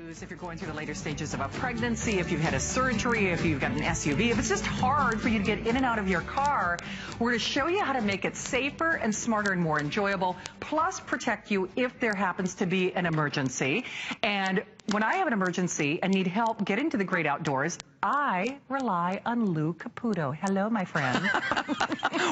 If you're going through the later stages of a pregnancy, if you've had a surgery, if you've got an SUV, if it's just hard for you to get in and out of your car, we're going to show you how to make it safer and smarter and more enjoyable, plus protect you if there happens to be an emergency. And when I have an emergency and need help getting to the great outdoors, I rely on Lou Caputo. Hello, my friend.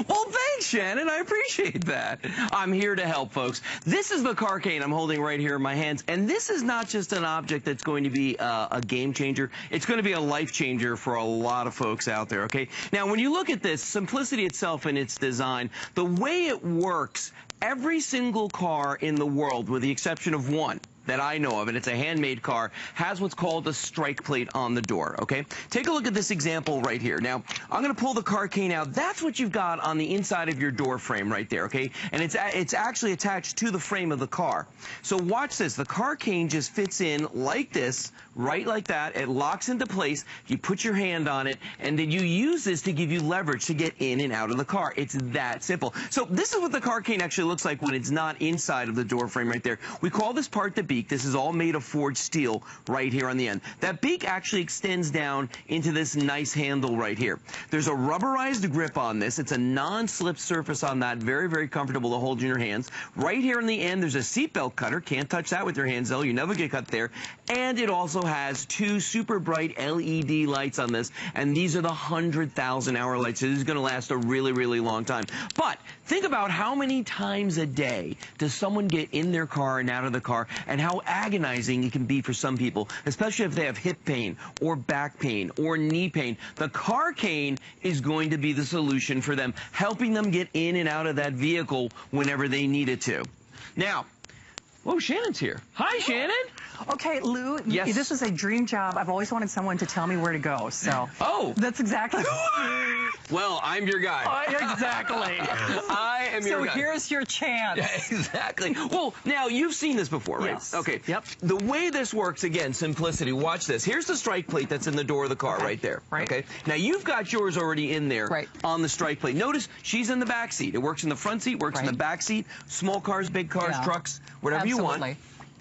Well, thanks, Shannon. I appreciate that. I'm here to help, folks. This is the car cane I'm holding right here in my hands, and this is not just an object that's going to be a game changer. It's going to be a life changer for a lot of folks out there, okay? Now, when you look at this, simplicity itself and its design, the way it works, every single car in the world, with the exception of one that I know of, and it's a handmade car, has what's called a strike plate on the door, okay? Take a look at this example right here. Now, I'm going to pull the car cane out. That's what you've got on the inside of your door frame right there, okay? And it's actually attached to the frame of the car. So watch this. The car cane just fits in like this, right like that. It locks into place. You put your hand on it, and then you use this to give you leverage to get in and out of the car. It's that simple. So this is what the car cane actually looks like when it's not inside of the door frame right there. We call this part the beak. This is all made of forged steel right here on the end. That beak actually extends down into this nice handle right here. There's a rubberized grip on this. It's a non-slip surface on that. Very, very comfortable to hold in your hands. Right here in the end, there's a seatbelt cutter. Can't touch that with your hands, though. You never get cut there. And it also has two super bright LED lights on this, and these are the 100,000-hour lights, so this is going to last a really, really long time. But think about how many times a day does someone get in their car and out of the car, and how agonizing it can be for some people, especially if they have hip pain or back pain or knee pain. The car cane is going to be the solution for them, helping them get in and out of that vehicle whenever they need it to. Now, whoa, Shannon's here. Hi, Shannon. Okay, Lou, yes. This is a dream job. I've always wanted someone to tell me where to go, so. Oh. That's exactly. Well, I'm your guy. Exactly. I am your guy. So here's your chance. Yeah, exactly. Well, now, you've seen this before, right? Yes. Okay. Yep. The way this works, again, simplicity. Watch this. Here's the strike plate that's in the door of the car right there. Right. Okay. Now, you've got yours already in there Right. on the strike plate. Notice she's in the back seat. It works in the front seat, works in the back seat. Small cars, big cars, trucks, whatever you want.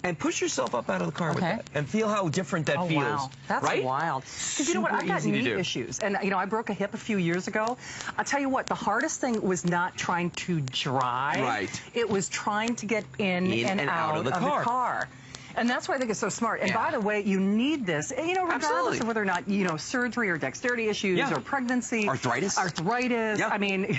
And push yourself up out of the car with that. And feel how different that feels. Wow. That's right? wild. Because you know what? I've got knee issues. And, you know, I broke a hip a few years ago. I'll tell you what, the hardest thing was not trying to drive. Right. It was trying to get in and out of the car. And that's why I think it's so smart. And by the way, you need this, you know, regardless of whether or not, you know, surgery or dexterity issues or pregnancy. Arthritis. Yeah. I mean,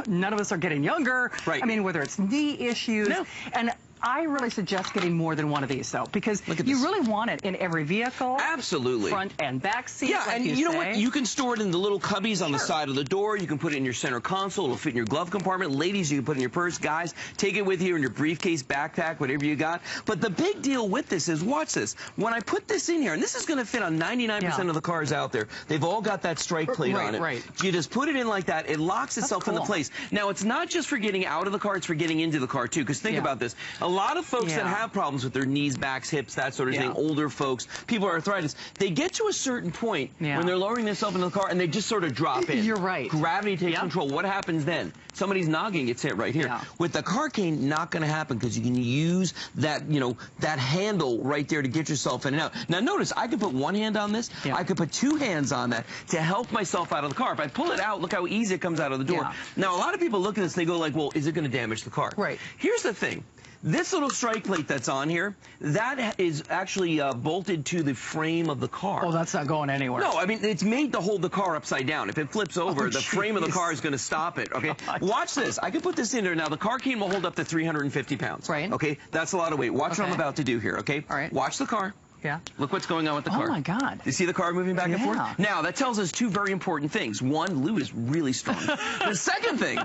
none of us are getting younger. Right. I mean, whether it's knee issues. No. And I really suggest getting more than one of these, though, because you really want it in every vehicle. Absolutely. Front and back seat. Yeah, like and you know what? You can store it in the little cubbies on the side of the door. You can put it in your center console. It'll fit in your glove compartment. Ladies, you can put it in your purse. Guys, take it with you in your briefcase, backpack, whatever you got. But the big deal with this is, watch this. When I put this in here, and this is going to fit on 99% of the cars out there, they've all got that strike plate on it. Right. You just put it in like that. It locks itself into place. Now, it's not just for getting out of the car. It's for getting into the car, too, because think about this. A lot of folks that have problems with their knees, backs, hips, that sort of thing, older folks, people with arthritis, they get to a certain point when they're lowering themselves into the car and they just sort of drop in. You're right. Gravity takes control. What happens then? Somebody's noggin gets hit right here. With the car cane, not going to happen because you can use that, you know, that handle right there to get yourself in and out. Now notice, I could put one hand on this. I could put two hands on that to help myself out of the car. If I pull it out, look how easy it comes out of the door. Now, a lot of people look at this, they go like, well, is it going to damage the car? Right. Here's the thing. This little strike plate that's on here, that is actually bolted to the frame of the car. Oh, that's not going anywhere. No, I mean, it's made to hold the car upside down. If it flips over, the frame of the car is going to stop it, okay? Watch this. I can put this in there. Now, the car cane will hold up to 350 pounds. Right. Okay? That's a lot of weight. Watch what I'm about to do here, okay? All right. Watch the car. Yeah. Look what's going on with the car. Oh, my God. You see the car moving back and forth? Now, that tells us two very important things. One, Lou is really strong. The second thing,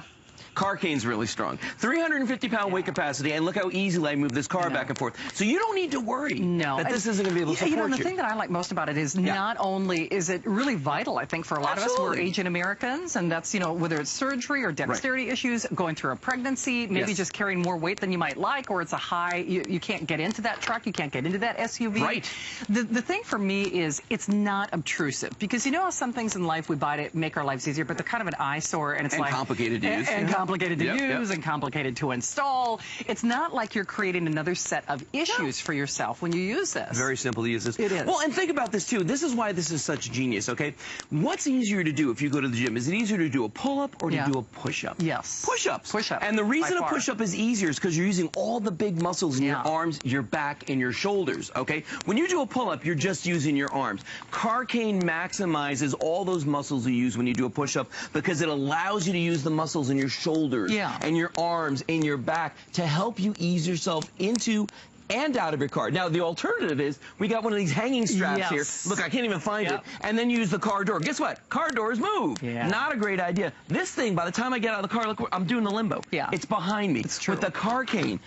car cane's really strong. 350-pound weight capacity, and look how easily I move this car back and forth. So you don't need to worry that this isn't going to be able to support you. You know, the thing that I like most about it is not only is it really vital, I think, for a lot of us who are aging Americans, and that's, you know, whether it's surgery or dexterity issues, going through a pregnancy, maybe just carrying more weight than you might like, or it's a high, you can't get into that truck, you can't get into that SUV. Right. The thing for me is it's not obtrusive, because you know how some things in life we buy to make our lives easier, but they're kind of an eyesore, and it's like... complicated to use. complicated to use and complicated to install. It's not like you're creating another set of issues for yourself when you use this. Very simple to use this. It is. Well, and think about this too. This is why this is such genius, okay? What's easier to do if you go to the gym? Is it easier to do a pull-up or to do a push-up? Yes. Push-ups. Push-up. And the reason a push-up is easier is because you're using all the big muscles in your arms, your back, and your shoulders, okay? When you do a pull-up, you're just using your arms. Car Cane maximizes all those muscles you use when you do a push-up because it allows you to use the muscles in your shoulders and your arms and your back to help you ease yourself into and out of your car. Now, the alternative is we got one of these hanging straps here. Look, I can't even find it. And then use the car door. Guess what? Car doors move. Not a great idea. This thing, by the time I get out of the car, look, I'm doing the limbo. It's behind me. It's true. With the Car Cane,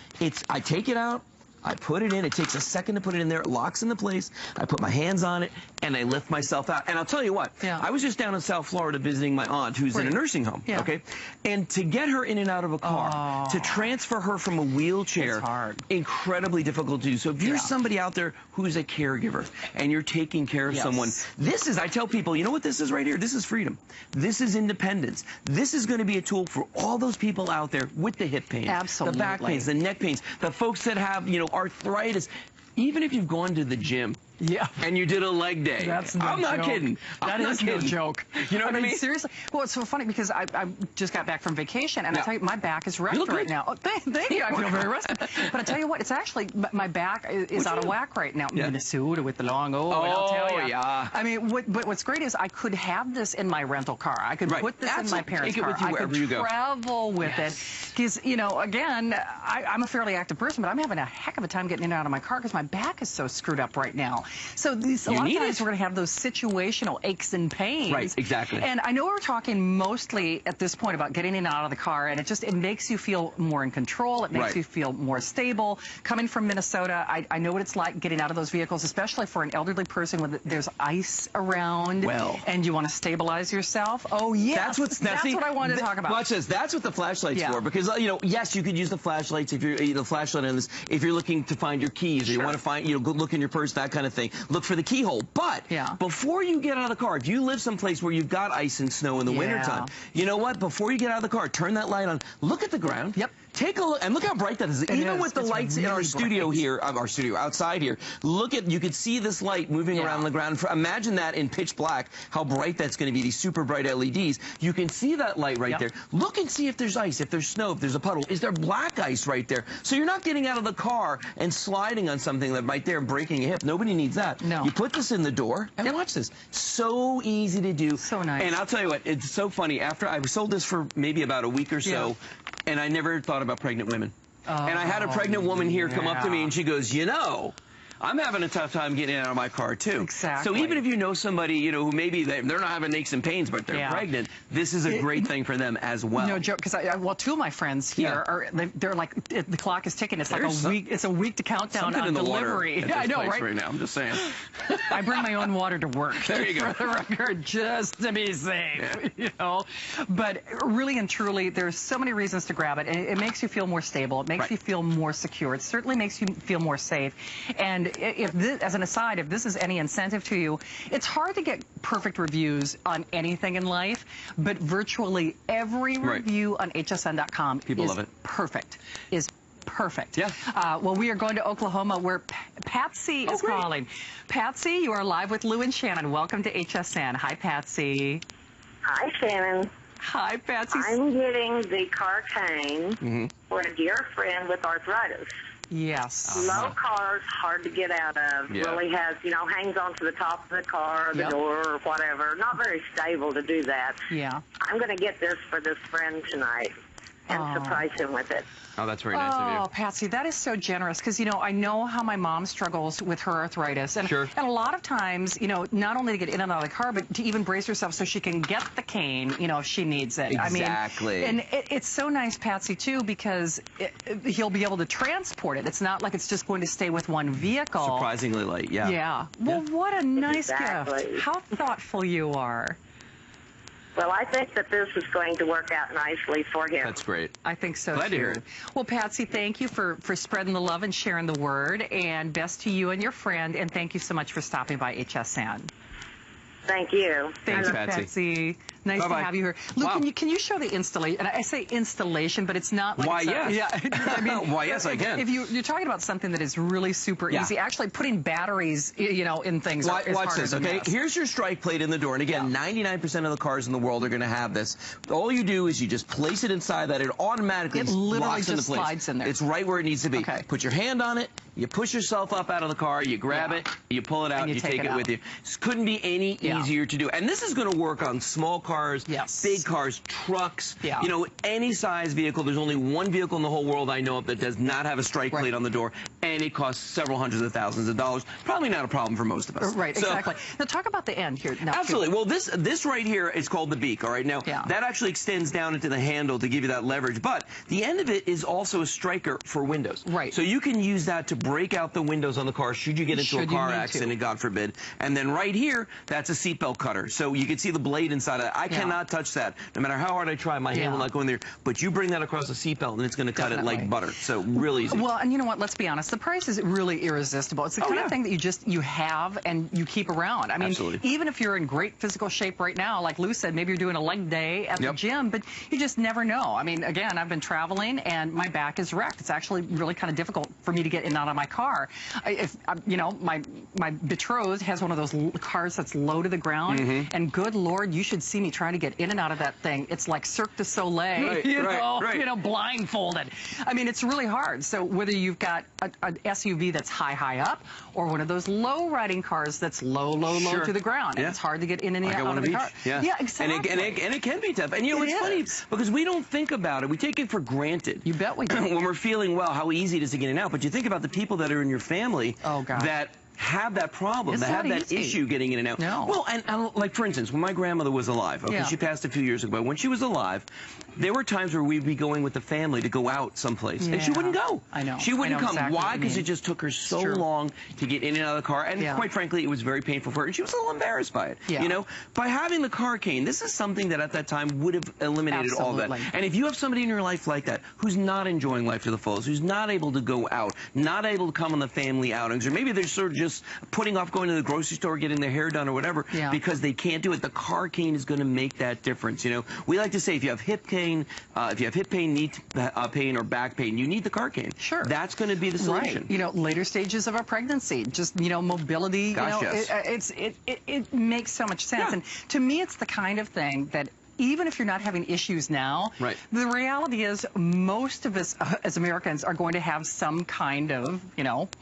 I take it out, I put it in. It takes a second to put it in there. It locks into place. I put my hands on it, and I lift myself out. And I'll tell you what. I was just down in South Florida visiting my aunt, who's in a nursing home. Okay, and to get her in and out of a car, to transfer her from a wheelchair, it's hard. Incredibly difficult to do. So if you're somebody out there who's a caregiver and you're taking care of someone, this is. I tell people, you know what this is right here? This is freedom. This is independence. This is going to be a tool for all those people out there with the hip pain, the back pains, the neck pains, the folks that have, arthritis. Even if you've gone to the gym and you did a leg day. That's no I'm not joke. kidding. That is no joke. You know what I mean? Seriously. Well, it's so funny because I just got back from vacation, and I tell you, my back is wrecked right now. Oh, thank you. I feel very rested. But I tell you what, it's actually, my back is out of whack right now. Minnesota with the long O, and I'll tell you. I mean, but what's great is I could have this in my rental car. I could put this in my parents' car. Take it with you wherever you go. I could travel with it. Because, again, I'm a fairly active person, but I'm having a heck of a time getting in and out of my car because my back is so screwed up right now. So a lot of times we're going to have those situational aches and pains. Right, exactly. And I know we're talking mostly at this point about getting in and out of the car, and it makes you feel more in control. It makes you feel more stable. Coming from Minnesota, I know what it's like getting out of those vehicles, especially for an elderly person when there's ice around and you want to stabilize yourself. Oh, yes. That's what I wanted to talk about. Watch this. That's what the flashlight's for. Because, yes, you could use the flashlights if you're the flashlight on this if you're looking to find your keys or you want to find, go look in your purse, that kind of thing. Look for the keyhole. But before you get out of the car, if you live someplace where you've got ice and snow in the wintertime, you know what? Before you get out of the car, turn that light on. Look at the ground. Take a look, and look how bright that is. Even with the lights in our studio here, outside here, you can see this light moving around the ground. Imagine that in pitch black, how bright that's going to be, these super bright LEDs. You can see that light right there. Look and see if there's ice, if there's snow, if there's a puddle. Is there black ice right there? So you're not getting out of the car and sliding on something that right there and breaking a hip. Nobody needs that. No. You put this in the door, and watch this. So easy to do. So nice. And I'll tell you what, it's so funny. After I sold this for maybe about a week or so, and I never thought about pregnant women. And I had a pregnant woman here come up to me, and she goes, I'm having a tough time getting out of my car, too. Exactly. So even if you know somebody, who maybe they're not having aches and pains, but they're pregnant, this is a great thing for them as well. No joke, because two of my friends here they're like, the clock is ticking. It's like a week. It's a week to countdown on delivery. I know, right now. I'm just saying. I bring my own water to work. There you go. For the record, just to be safe. But really and truly, there's so many reasons to grab it. It makes you feel more stable. It makes you feel more secure. It certainly makes you feel more safe. And if this, as an aside, if this is any incentive to you, it's hard to get perfect reviews on anything in life, but virtually every review on hsn.com is perfect. Well, we are going to Oklahoma, where Patsy is calling. Patsy, you are live with Lou and Shannon. Welcome to HSN. Hi, Patsy. Hi, Shannon. Hi, Patsy. I'm getting the Car Cane for a dear friend with arthritis. Yes. Low cars, hard to get out of. Really has, hangs onto the top of the car or the door or whatever. Not very stable to do that. I'm going to get this for this friend tonight and surprise him with it. Oh, that's very nice of you. Oh, Patsy, that is so generous because, I know how my mom struggles with her arthritis. And, and a lot of times, not only to get in and out of the car, but to even brace herself so she can get the cane, if she needs it. Exactly. I mean, and it's so nice, Patsy, too, because he'll be able to transport it. It's not like it's just going to stay with one vehicle. Surprisingly light, Yeah. Well, what a nice gift. How thoughtful you are. Well, I think that this is going to work out nicely for him. That's great. I think so, Glad to hear it. Well, Patsy, thank you for spreading the love and sharing the word, and best to you and your friend, and thank you so much for stopping by HSN. Thank you. Thanks, Patsy. Nice to have you here. Luke, can you show the installation? And I say installation, but it's not like why, yes. Yeah. I mean, why, yes, I can. If you're talking about something that is really super easy, actually putting batteries, in things is Watch this, okay? Here's your strike plate in the door. And again, 99% of the cars in the world are going to have this. All you do is you just place it inside that. It automatically locks into place. Slides in there. It's right where it needs to be. Okay. Put your hand on it. You push yourself up out of the car, you grab it, you pull it out, and you take it with you. This couldn't be any easier to do. And this is going to work on small cars, big cars, trucks, any size vehicle. There's only one vehicle in the whole world I know of that does not have a strike plate on the door, and it costs several hundreds of thousands of dollars. Probably not a problem for most of us. Right, exactly. Now talk about the end here. Now, absolutely. Well, this right here is called the beak, all right? Now, that actually extends down into the handle to give you that leverage, but the end of it is also a striker for windows. Right. So you can use that to break out the windows on the car should you get into a car accident, God forbid. And then right here, that's a seatbelt cutter. So you can see the blade inside of it. I cannot touch that. No matter how hard I try, my hand will not go in there. But you bring that across the seatbelt, and it's going to cut it like butter. So really easy. Well, and you know what? Let's be honest. The price is really irresistible. It's the kind of thing that you have and you keep around. I mean, even if you're in great physical shape right now, like Lou said, maybe you're doing a leg day at the gym, but you just never know. I mean, again, I've been traveling, and my back is wrecked. It's actually really kind of difficult for me to get in and out of my car. My betrothed has one of those cars that's low to the ground, and good Lord, you should see me trying to get in and out of that thing. It's like Cirque du Soleil, blindfolded. I mean, it's really hard. So whether you've got an SUV that's high up, or one of those low riding cars that's low to the ground, and it's hard to get in and out of the car. Yeah, exactly. And it can be tough. And it's funny because we don't think about it. We take it for granted. You bet we do. When we're feeling well, how easy it is to get in and out. But you think about the people that are in your family that have that problem, that have that issue getting in and out. Well, and like, for instance, when my grandmother was alive, she passed a few years ago, when she was alive, there were times where we'd be going with the family to go out someplace, and she wouldn't go. I know. She wouldn't come. Exactly. Why? Because it just took her so long to get in and out of the car, and quite frankly, it was very painful for her, and she was a little embarrassed by it. By having the car cane, this is something that at that time would have eliminated all that. And if you have somebody in your life like that, who's not enjoying life to the fullest, who's not able to go out, not able to come on the family outings, or maybe they're sort of just putting off going to the grocery store, getting their hair done or whatever, because they can't do it, the car cane is going to make that difference. We like to say if you have hip pain, knee pain, or back pain, you need the car cane. Sure. That's going to be the solution. Later stages of a pregnancy, just, mobility, it makes so much sense. And to me, it's the kind of thing that even if you're not having issues now, the reality is most of us as Americans are going to have some kind of,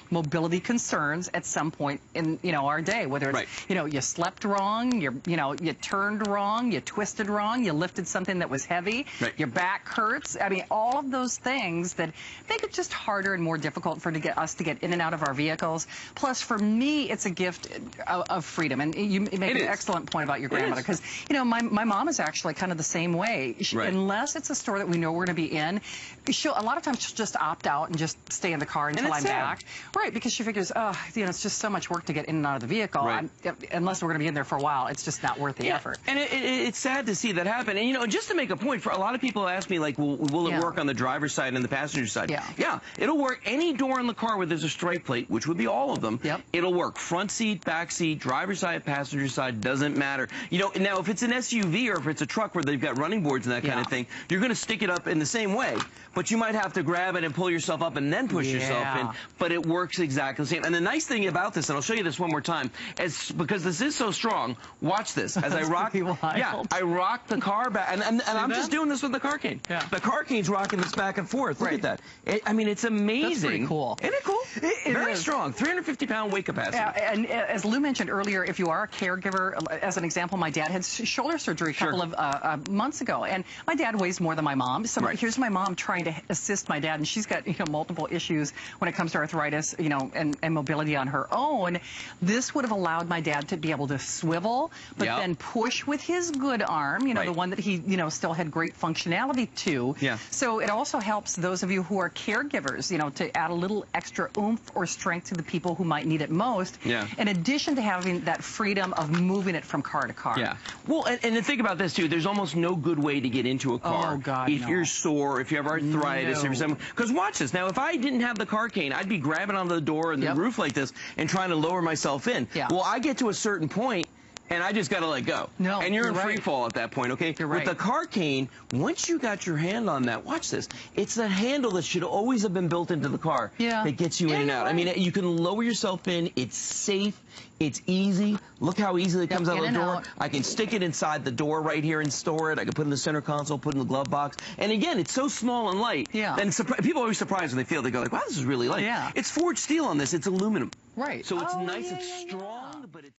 mobility concerns at some point in, our day, whether it's, you slept wrong, you turned wrong, you twisted wrong, you lifted something that was heavy, your back hurts. I mean, all of those things that make it just harder and more difficult for us to get in and out of our vehicles. Plus, for me, it's a gift of freedom. And you make an excellent point about your grandmother, because, my mom is actually kind of the same way. Unless it's a store that we know we're going to be in, a lot of times she'll just opt out and just stay in the car until I'm back. Right, because she figures, it's just so much work to get in and out of the vehicle. Unless we're going to be in there for a while, it's just not worth the effort. And it's sad to see that happen. And, just to make a point, for a lot of people ask me, like, will it work on the driver's side and the passenger side? Yeah, it'll work. Any door in the car where there's a strike plate, which would be all of them, it'll work. Front seat, back seat, driver's side, passenger side, doesn't matter. Now, if it's an SUV or if it's a truck where they've got running boards and that kind of thing, you're going to stick it up in the same way, but you might have to grab it and pull yourself up and then push yourself in, but it works exactly the same. And the nice thing about this, and I'll show you this one more time, is because this is so strong, watch this. As I rock, I rock the car back, and I'm just doing this with the car cane. The car cane's rocking this back and forth. Look at that. I mean, it's amazing. That's pretty cool. Isn't it cool? Very strong. 350-pound weight capacity. And as Lou mentioned earlier, if you are a caregiver, as an example, my dad had shoulder surgery a couple of months ago, and my dad weighs more than my mom. So here's my mom trying to assist my dad, and she's got multiple issues when it comes to arthritis, and mobility on her own. This would have allowed my dad to be able to swivel, but then push with his good arm, the one that he still had great functionality to. So it also helps those of you who are caregivers, to add a little extra oomph or strength to the people who might need it most. In addition to having that freedom of moving it from car to car. Well, and to think about this too, there's almost no good way to get into a car. Oh, God, if you're sore, if you have arthritis, because watch this. Now, if I didn't have the car cane, I'd be grabbing onto the door and the roof like this and trying to lower myself in. Well, I get to a certain point, and I just got to let go. No, and you're in right. free fall at that point, okay? You're right. With the car cane, once you got your hand on that, watch this. It's the handle that should always have been built into the car that gets you in and out. Right. I mean, you can lower yourself in. It's safe. It's easy. Look how easily it comes out of the door. I can stick it inside the door right here and store it. I can put it in the center console, put it in the glove box. And again, it's so small and light. And people are always surprised when they feel it. They go like, wow, this is really light. It's forged steel on this. It's aluminum. Right. So it's nice. It's strong, but it's